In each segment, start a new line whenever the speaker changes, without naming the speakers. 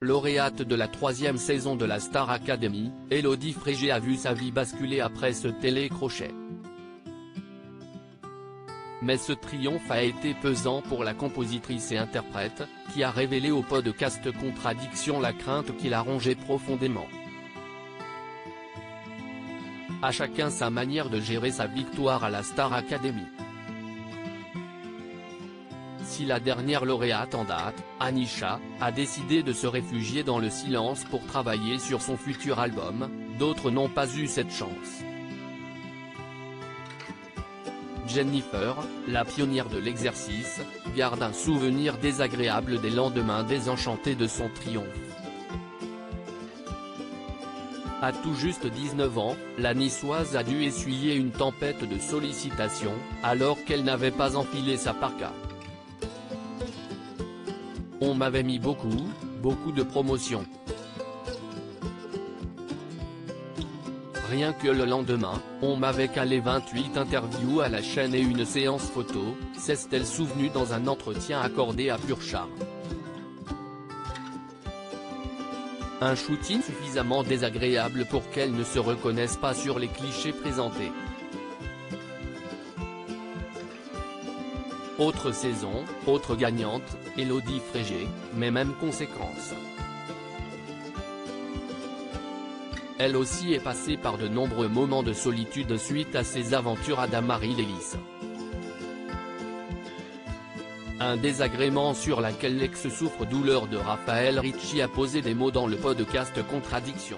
Lauréate de la 3e saison de la Star Academy, Élodie Frégé a vu sa vie basculer après ce télécrochet. Mais ce triomphe a été pesant pour la compositrice et interprète, qui a révélé au podcast Contradiction la crainte qui la rongeait profondément. À chacun sa manière de gérer sa victoire à la Star Academy. Si la dernière lauréate en date, Anisha, a décidé de se réfugier dans le silence pour travailler sur son futur album, d'autres n'ont pas eu cette chance. Jennifer, la pionnière de l'exercice, garde un souvenir désagréable des lendemains désenchantés de son triomphe. À tout juste 19 ans, la Niçoise a dû essuyer une tempête de sollicitations, alors qu'elle n'avait pas enfilé sa parka. On m'avait mis beaucoup de promotions. Rien que le lendemain, on m'avait calé 28 interviews à la chaîne et une séance photo, s'est-elle souvenue dans un entretien accordé à Pur Charme. Un shooting suffisamment désagréable pour qu'elle ne se reconnaisse pas sur les clichés présentés. Autre saison, autre gagnante, Élodie Frégé, mais même conséquence. Elle aussi est passée par de nombreux moments de solitude suite à ses aventures à Damary Lélis. Un désagrément sur laquelle l'ex-souffre-douleur de Raphaël Ricci a posé des mots dans le podcast Contradiction.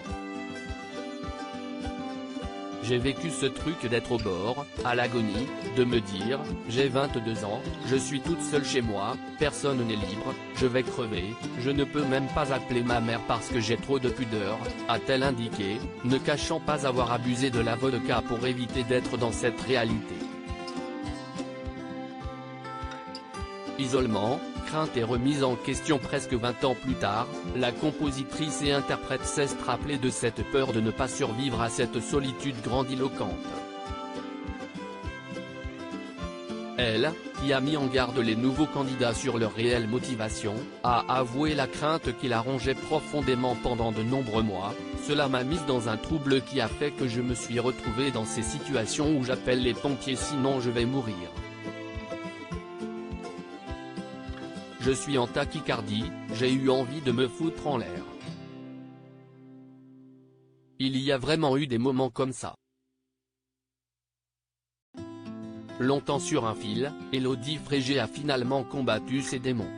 J'ai vécu ce truc d'être au bord, à l'agonie, de me dire, j'ai 22 ans, je suis toute seule chez moi, personne n'est libre, je vais crever, je ne peux même pas appeler ma mère parce que j'ai trop de pudeur, a-t-elle indiqué, ne cachant pas avoir abusé de la vodka pour éviter d'être dans cette réalité. Isolement, crainte et remise en question presque 20 ans plus tard, la compositrice et interprète s'est rappelée de cette peur de ne pas survivre à cette solitude grandiloquente. Elle, qui a mis en garde les nouveaux candidats sur leur réelle motivation, a avoué la crainte qui la rongeait profondément pendant de nombreux mois. Cela m'a mise dans un trouble qui a fait que je me suis retrouvée dans ces situations où j'appelle les pompiers sinon je vais mourir. Je suis en tachycardie, j'ai eu envie de me foutre en l'air. Il y a vraiment eu des moments comme ça. Longtemps sur un fil, Élodie Frégé a finalement combattu ses démons.